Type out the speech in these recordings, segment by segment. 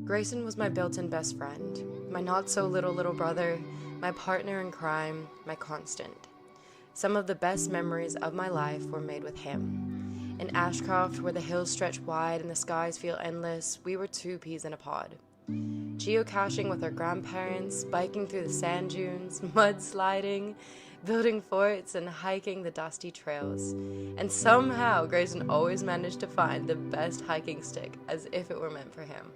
Grayson was my built-in best friend, my not-so-little brother, my partner in crime, my constant. Some of the best memories of my life were made with him. In Ashcroft, where the hills stretch wide and the skies feel endless, we were two peas in a pod. Geocaching with our grandparents, biking through the sand dunes, mudsliding, building forts, and hiking the dusty trails. And somehow, Grayson always managed to find the best hiking stick, as if it were meant for him.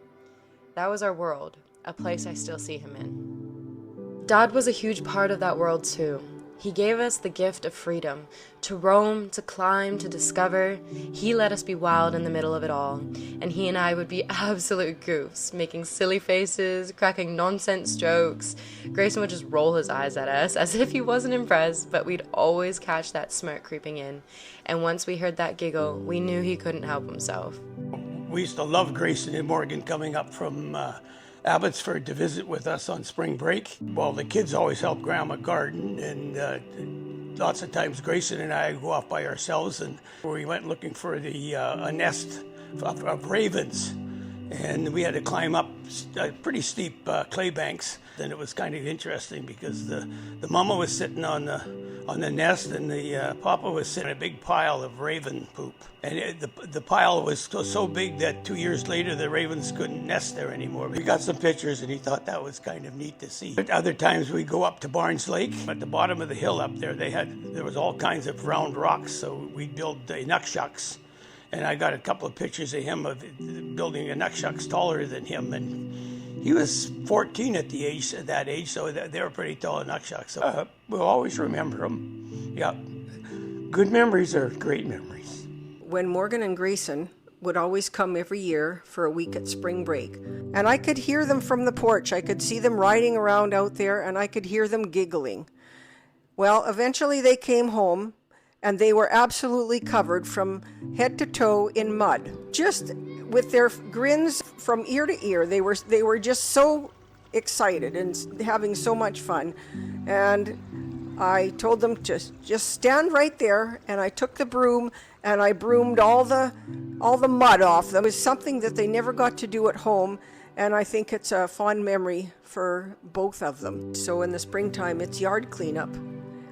That was our world, a place I still see him in. Dad was a huge part of that world too. He gave us the gift of freedom, to roam, to climb, to discover. He let us be wild in the middle of it all, and he and I would be absolute goofs, making silly faces, cracking nonsense jokes. Grayson would just roll his eyes at us as if he wasn't impressed, but we'd always catch that smirk creeping in, and once we heard that giggle, we knew he couldn't help himself. We used to love Grayson and Morgan coming up from Abbotsford to visit with us on spring break. Well, the kids always helped Grandma garden, and lots of times Grayson and I go off by ourselves, and we went looking for a nest of ravens, and we had to climb up pretty steep clay banks. And it was kind of interesting because the mama was sitting on the nest, and the papa was sitting in a big pile of raven poop. And the pile was so big that 2 years later the ravens couldn't nest there anymore. We got some pictures, and he thought that was kind of neat to see. At other times we go up to Barnes Lake. At the bottom of the hill up there, there was all kinds of round rocks, so we'd build nutchucks. And I got a couple of pictures of him building a nutchucks taller than him, and he was 14 at that age, so they were pretty tall nutchucks. So we'll always remember them. Yeah, good memories are great memories. When Morgan and Grayson would always come every year for a week at spring break, and I could hear them from the porch. I could see them riding around out there, and I could hear them giggling. Well, eventually they came home, and they were absolutely covered from head to toe in mud, just with their grins from ear to ear. They were just so excited and having so much fun. And I told them to just stand right there, and I took the broom and I broomed all the mud off them. It was something that they never got to do at home, and I think it's a fond memory for both of them. So in the springtime, it's yard cleanup.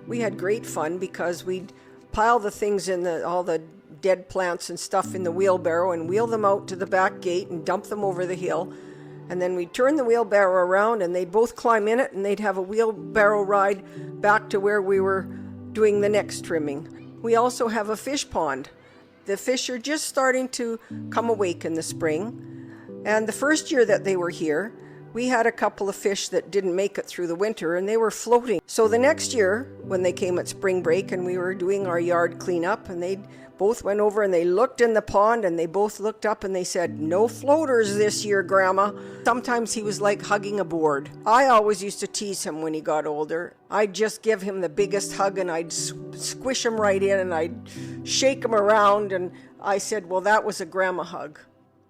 We had great fun because we'd pile the things in all the dead plants and stuff in the wheelbarrow and wheel them out to the back gate and dump them over the hill. And then we'd turn the wheelbarrow around, and they'd both climb in it, and they'd have a wheelbarrow ride back to where we were doing the next trimming. We also have a fish pond. The fish are just starting to come awake in the spring. And the first year that they were here, we had a couple of fish that didn't make it through the winter, and they were floating. So the next year, when they came at spring break and we were doing our yard cleanup, and they both went over and they looked in the pond, and they both looked up and they said, "No floaters this year, Grandma." Sometimes he was like hugging a board. I always used to tease him when he got older. I'd just give him the biggest hug, and I'd squish him right in, and I'd shake him around, and I said, well, that was a grandma hug.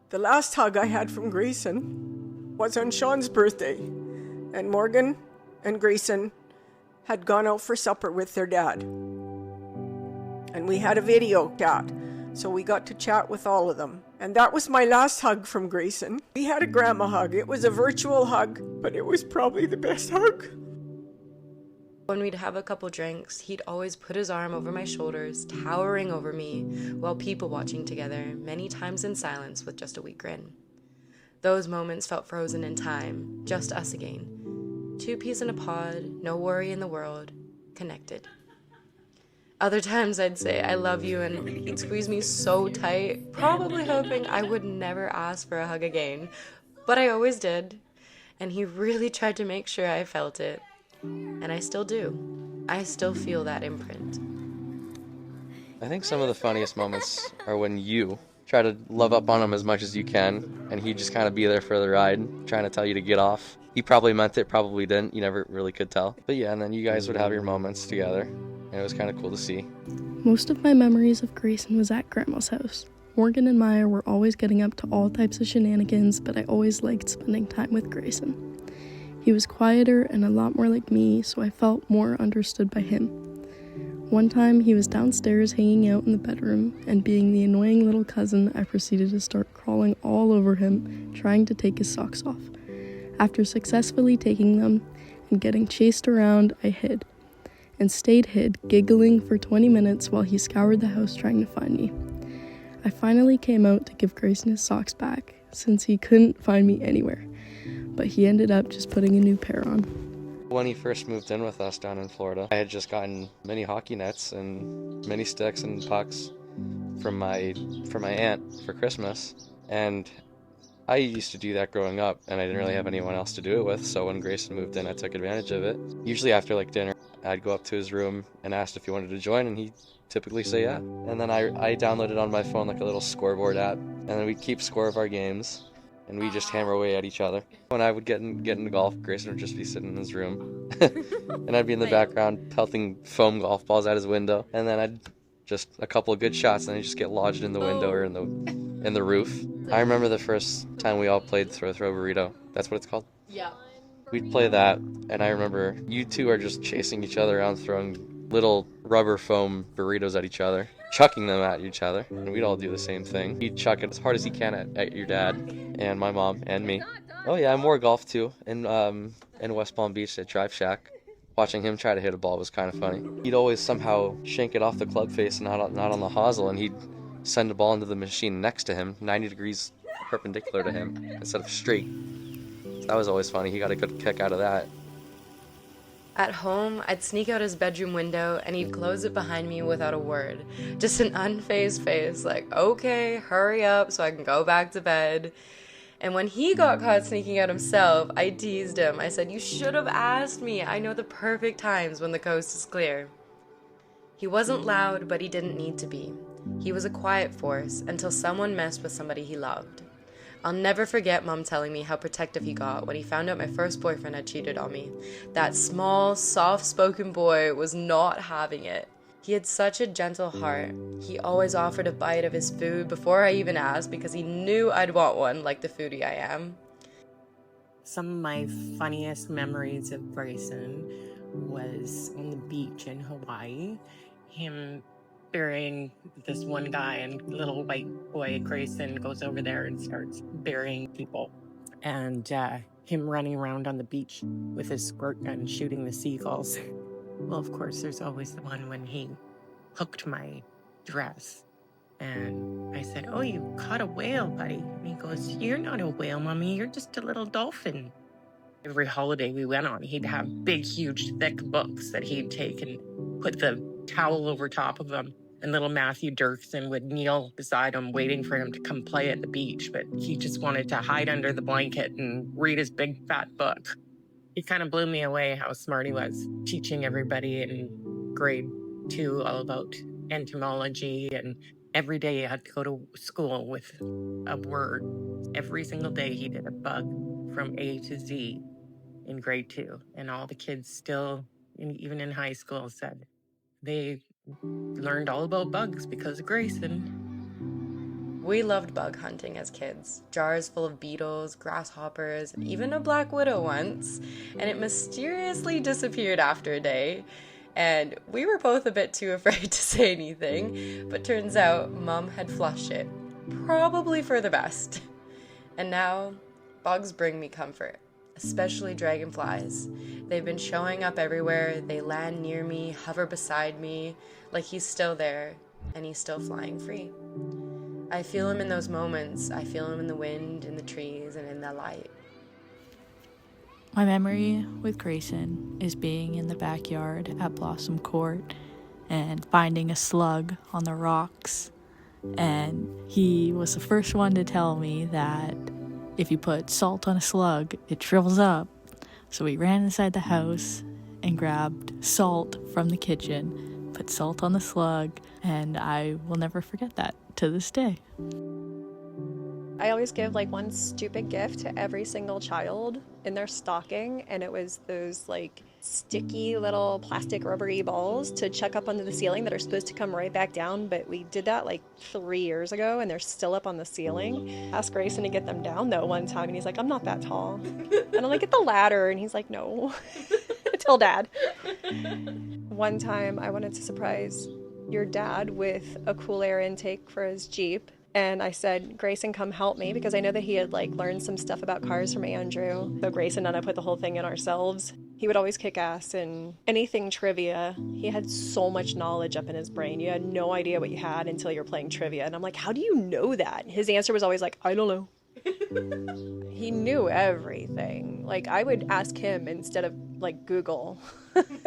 The last hug I had from Grayson was on Sean's birthday, and Morgan and Grayson had gone out for supper with their dad. And we had a video chat, so we got to chat with all of them. And that was my last hug from Grayson. We had a grandma hug. It was a virtual hug, but it was probably the best hug. When we'd have a couple drinks, he'd always put his arm over my shoulders, towering over me, while people watching together, many times in silence with just a weak grin. Those moments felt frozen in time, just us again. Two peas in a pod, no worry in the world, connected. Other times I'd say, "I love you," and he'd squeeze me so tight, probably hoping I would never ask for a hug again. But I always did, and he really tried to make sure I felt it. And I still do. I still feel that imprint. I think some of the funniest moments are when you try to love up on him as much as you can, and he'd just kind of be there for the ride, trying to tell you to get off. He probably meant it, probably didn't. You never really could tell. But yeah, and then you guys would have your moments together, and it was kind of cool to see. Most of my memories of Grayson was at Grandma's house. Morgan and Maya were always getting up to all types of shenanigans, but I always liked spending time with Grayson. He was quieter and a lot more like me, so I felt more understood by him. One time, he was downstairs hanging out in the bedroom, and being the annoying little cousin, I proceeded to start crawling all over him, trying to take his socks off. After successfully taking them and getting chased around, I hid, and stayed hid, giggling for 20 minutes while he scoured the house trying to find me. I finally came out to give Grayson his socks back, since he couldn't find me anywhere, but he ended up just putting a new pair on. When he first moved in with us down in Florida, I had just gotten mini hockey nets and mini sticks and pucks from my aunt for Christmas, and I used to do that growing up, and I didn't really have anyone else to do it with, so when Grayson moved in, I took advantage of it. Usually after dinner, I'd go up to his room and ask if he wanted to join, and he'd typically say yeah. And then I downloaded on my phone a little scoreboard app, and then we'd keep score of our games, and we just hammer away at each other. When I would get into golf, Grayson would just be sitting in his room, and I'd be in the background pelting foam golf balls at his window, and then I'd just a couple of good shots, and I'd just get lodged in the window or in the roof. I remember the first time we all played Throw Burrito. That's what it's called? Yeah. We'd play that, and I remember you two are just chasing each other around, throwing little rubber foam burritos at each other, chucking them at each other, and we'd all do the same thing. He'd chuck it as hard as he can at your dad, and my mom, and me. Oh yeah, more golf too, in West Palm Beach at Drive Shack. Watching him try to hit a ball was kind of funny. He'd always somehow shank it off the club face and not on the hosel, and he'd send the ball into the machine next to him, 90 degrees perpendicular to him, instead of straight. So that was always funny. He got a good kick out of that. At home, I'd sneak out his bedroom window and he'd close it behind me without a word. Just an unfazed face, like, okay, hurry up so I can go back to bed. And when he got caught sneaking out himself, I teased him. I said, you should have asked me. I know the perfect times when the coast is clear. He wasn't loud, but he didn't need to be. He was a quiet force until someone messed with somebody he loved. I'll never forget Mom telling me how protective he got when he found out my first boyfriend had cheated on me. That small, soft-spoken boy was not having it. He had such a gentle heart. He always offered a bite of his food before I even asked because he knew I'd want one like the foodie I am. Some of my funniest memories of Grayson was on the beach in Hawaii. Him burying this one guy, and little white boy Grayson goes over there and starts burying people. And him running around on the beach with his squirt gun shooting the seagulls. Well, of course, there's always the one when he hooked my dress. And I said, oh, you caught a whale, buddy. And he goes, you're not a whale, Mommy. You're just a little dolphin. Every holiday we went on, he'd have big, huge, thick books that he'd take and put the towel over top of them. And little Matthew Dirksen would kneel beside him, waiting for him to come play at the beach. But he just wanted to hide under the blanket and read his big, fat book. It kind of blew me away how smart he was, teaching everybody in grade 2 all about entomology. And every day he had to go to school with a word. Every single day he did a bug from A to Z in grade 2. And all the kids still, even in high school, said they learned all about bugs because of Grayson. We loved bug hunting as kids. Jars full of beetles, grasshoppers, even a black widow once. And it mysteriously disappeared after a day. And we were both a bit too afraid to say anything. But turns out Mom had flushed it. Probably for the best. And now, bugs bring me comfort. Especially dragonflies. They've been showing up everywhere. They land near me, hover beside me, like he's still there, and he's still flying free. I feel him in those moments. I feel him in the wind, in the trees, and in the light. My memory with Grayson is being in the backyard at Blossom Court and finding a slug on the rocks. And he was the first one to tell me that if you put salt on a slug, it shrivels up. So we ran inside the house and grabbed salt from the kitchen, put salt on the slug, and I will never forget that to this day. I always give one stupid gift to every single child in their stocking, and it was those sticky little plastic rubbery balls to chuck up onto the ceiling that are supposed to come right back down, but we did that 3 years ago and they're still up on the ceiling. Asked Grayson to get them down though one time, and he's like, I'm not that tall. And I'm like, get the ladder, and he's like, no. Tell Dad. one time I wanted to surprise your dad with a cool air intake for his Jeep. And I said, Grayson, come help me, because I know that he had learned some stuff about cars from Andrew. So Grayson and I put the whole thing in ourselves. He would always kick ass in anything trivia. He had so much knowledge up in his brain. You had no idea what you had until you're playing trivia. And I'm like, how do you know that? His answer was always I don't know. He knew everything. I would ask him instead of Google. Grayson,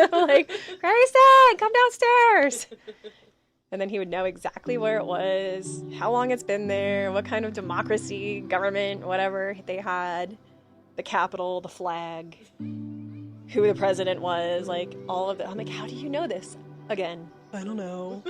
come downstairs. And then he would know exactly where it was, how long it's been there, what kind of democracy, government, whatever they had, the Capitol, the flag, who the president was, all of that. I'm like, how do you know this? Again, I don't know.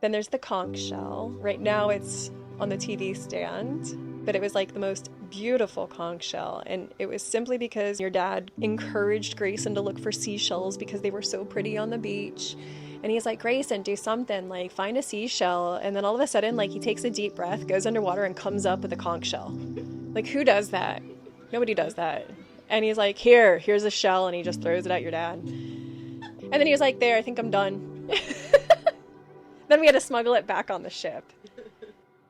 Then there's the conch shell. Right now it's on the TV stand, but it was the most beautiful conch shell. And it was simply because your dad encouraged Grayson to look for seashells because they were so pretty on the beach. And he's like, Grayson, do something, find a seashell. And then all of a sudden, he takes a deep breath, goes underwater, and comes up with a conch shell. Who does that? Nobody does that. And he's like, here's a shell, and he just throws it at your dad. And then he was like, there, I think I'm done. Then we had to smuggle it back on the ship.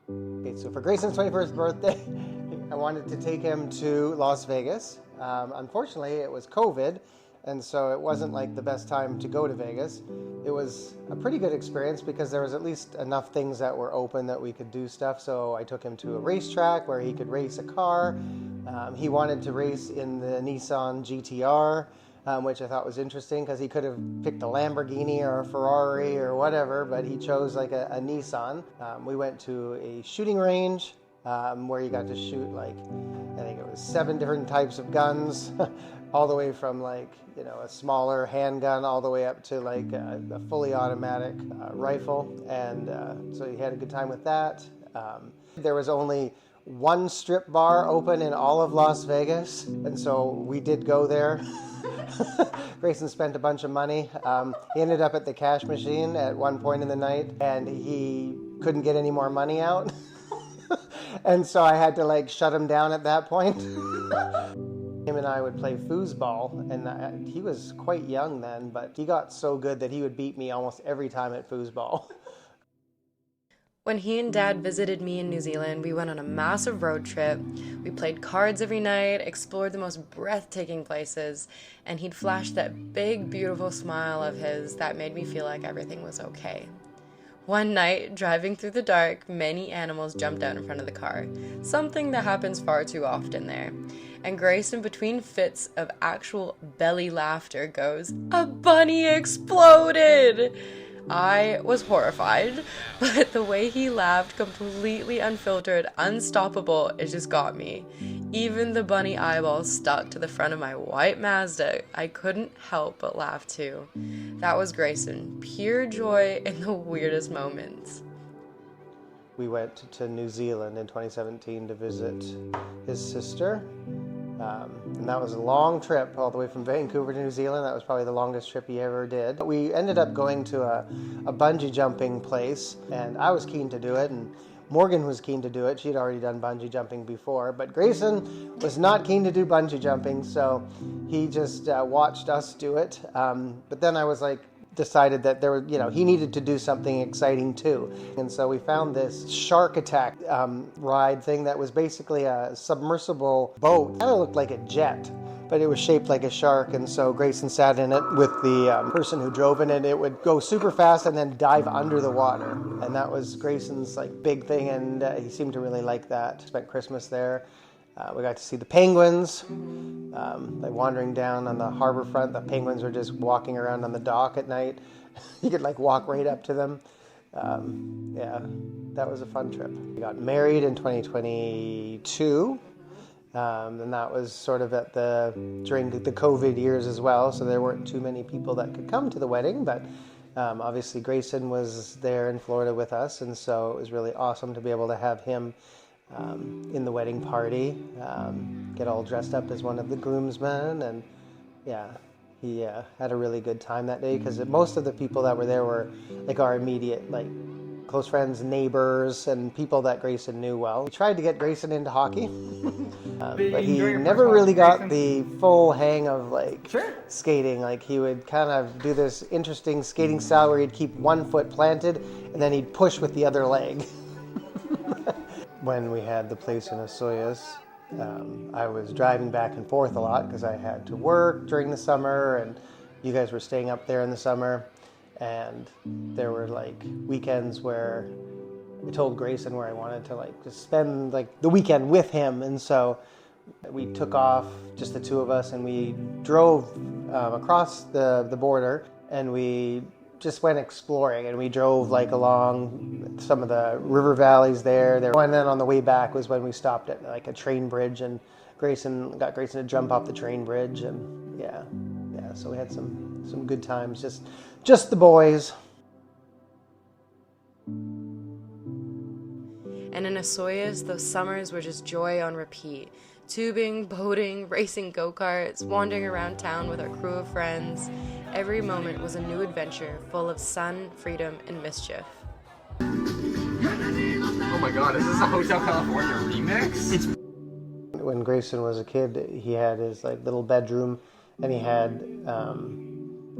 Okay, so for Grayson's 21st birthday, I wanted to take him to Las Vegas. Unfortunately, it was COVID, and so it wasn't the best time to go to Vegas. It was a pretty good experience because there was at least enough things that were open that we could do stuff. So I took him to a racetrack where he could race a car. He wanted to race in the Nissan GTR, which I thought was interesting because he could have picked a Lamborghini or a Ferrari or whatever, but he chose a Nissan. We went to a shooting range where you got to shoot I think it was 7 different types of guns, all the way from a smaller handgun all the way up to a fully automatic rifle. And so he had a good time with that. There was only one strip bar open in all of Las Vegas, and so we did go there. Grayson spent a bunch of money. He ended up at the cash machine at one point in the night, and he couldn't get any more money out. And so I had to shut him down at that point. Him and I would play foosball, and he was quite young then, but he got so good that he would beat me almost every time at foosball. When he and Dad visited me in New Zealand, we went on a massive road trip. We played cards every night, explored the most breathtaking places, and he'd flash that big, beautiful smile of his that made me feel like everything was okay. One night, driving through the dark, many animals jumped out in front of the car, something that happens far too often there. And Grayson, between fits of actual belly laughter, goes, "A bunny exploded!" I was horrified, but the way he laughed, completely unfiltered, unstoppable, it just got me. Even the bunny eyeballs stuck to the front of my white Mazda. I couldn't help but laugh too. That was Grayson, pure joy in the weirdest moments. We went to New Zealand in 2017 to visit his sister. And that was a long trip all the way from Vancouver to New Zealand. That was probably the longest trip he ever did. We ended up going to a bungee jumping place, and I was keen to do it, and Morgan was keen to do it. She'd already done bungee jumping before, but Grayson was not keen to do bungee jumping, so he just watched us do it. But then I was decided that he needed to do something exciting too. And so we found this shark attack ride thing that was basically a submersible boat. Kind of looked like a jet, but it was shaped like a shark. And so Grayson sat in it with the person who drove in it. It would go super fast and then dive under the water. And that was Grayson's big thing, and he seemed to really like that. Spent Christmas there. We got to see the penguins, wandering down on the harbor front. The penguins were just walking around on the dock at night. You could walk right up to them. Yeah, that was a fun trip. We got married in 2022, and that was sort of during the COVID years as well, so there weren't too many people that could come to the wedding, but obviously Grayson was there in Florida with us, and so it was really awesome to be able to have him in the wedding party, get all dressed up as one of the groomsmen, and yeah, he had a really good time that day because most of the people that were there were our immediate close friends, neighbors, and people that Grayson knew well. We tried to get Grayson into hockey, but he never really got the full hang of skating. Like, he would kind of do this interesting skating style where he'd keep one foot planted and then he'd push with the other leg. When we had the place in Osoyoos, I was driving back and forth a lot because I had to work during the summer and you guys were staying up there in the summer. And there were weekends where I told Grayson where I wanted to just spend the weekend with him. And so we took off, just the two of us, and we drove across the border and we just went exploring, and we drove along some of the river valleys there. And then on the way back was when we stopped at a train bridge, and got Grayson to jump off the train bridge, and yeah. So we had some good times, just the boys. And in Osoyoos, those summers were just joy on repeat. Tubing, boating, racing go-karts, wandering around town with our crew of friends. Every moment was a new adventure full of sun, freedom, and mischief. Oh my god, is this a Hotel California remix? When Grayson was a kid, he had his little bedroom, and he had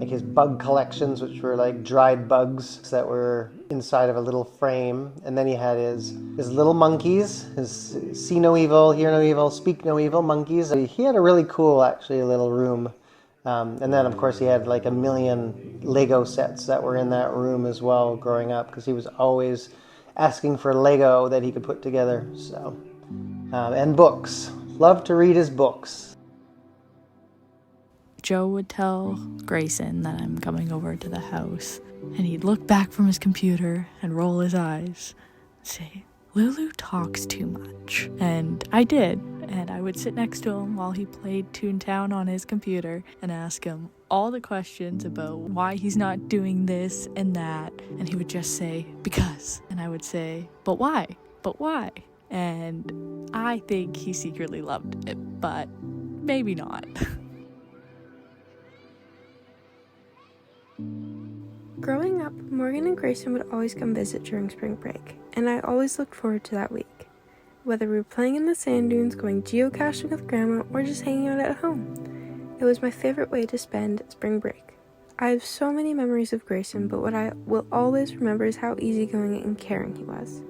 his bug collections, which were dried bugs that were inside of a little frame. And then he had his little monkeys, his see no evil, hear no evil, speak no evil monkeys. He had a really cool, little room. And then, of course, he had a million Lego sets that were in that room as well growing up, because he was always asking for Lego that he could put together. So, and books. Loved to read his books. Joe would tell Grayson that I'm coming over to the house, and he'd look back from his computer and roll his eyes and say, "Lulu talks too much." And I did, and I would sit next to him while he played Toontown on his computer and ask him all the questions about why he's not doing this and that, and he would just say, "Because." And I would say, "But why? But why?" And I think he secretly loved it, but maybe not. Growing up, Morgan and Grayson would always come visit during spring break, and I always looked forward to that week. Whether we were playing in the sand dunes, going geocaching with Grandma, or just hanging out at home, it was my favorite way to spend spring break. I have so many memories of Grayson, but what I will always remember is how easygoing and caring he was.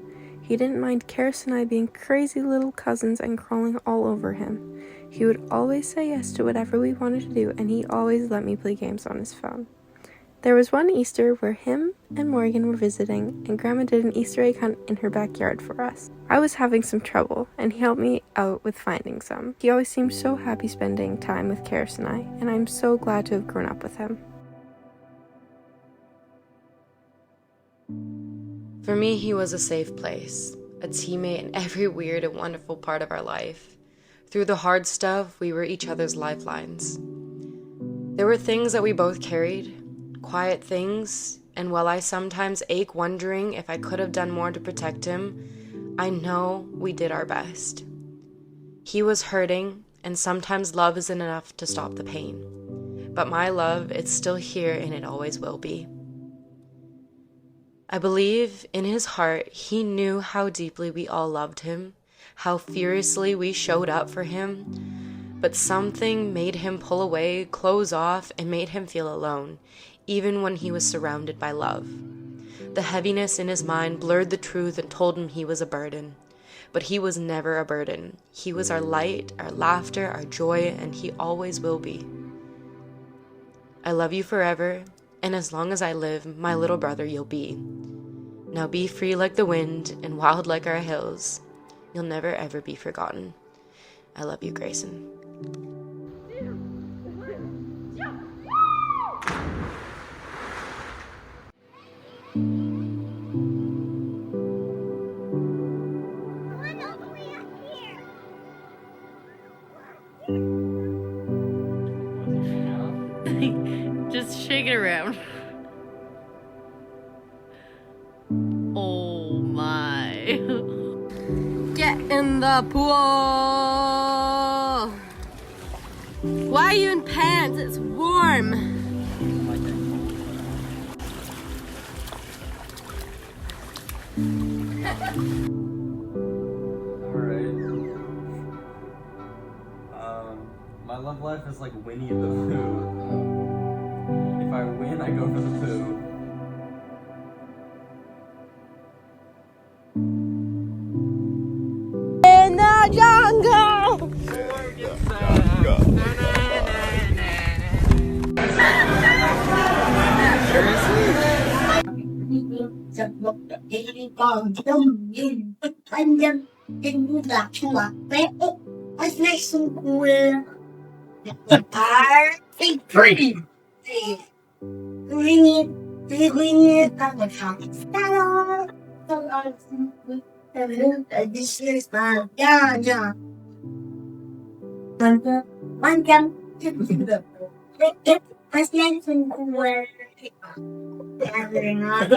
He didn't mind Karis and I being crazy little cousins and crawling all over him. He would always say yes to whatever we wanted to do, and he always let me play games on his phone. There was one Easter where him and Morgan were visiting, and Grandma did an Easter egg hunt in her backyard for us. I was having some trouble, and he helped me out with finding some. He always seemed so happy spending time with Karis and I, and I'm so glad to have grown up with him. For me, he was a safe place, a teammate in every weird and wonderful part of our life. Through the hard stuff, we were each other's lifelines. There were things that we both carried, quiet things, and while I sometimes ache wondering if I could have done more to protect him, I know we did our best. He was hurting, and sometimes love isn't enough to stop the pain. But my love, it's still here, and it always will be. I believe in his heart he knew how deeply we all loved him, how furiously we showed up for him, but something made him pull away, close off, and made him feel alone, even when he was surrounded by love. The heaviness in his mind blurred the truth and told him he was a burden. But he was never a burden. He was our light, our laughter, our joy, and he always will be. I love you forever, and as long as I live, my little brother you'll be. Now be free like the wind and wild like our hills. You'll never ever be forgotten. I love you, Grayson. Just shake it around. Oh my. Get in the pool! Why are you in pants? It's warm. Alright. My love life is like Winnie the Pooh. If I win, I go for the poo. In the jungle! Giật một đi còn đông nhìn anh nhân kinh lạc chua bé úc I say somewhere I pretty green on the top star this is my ganja one jump I say somewhere gathering on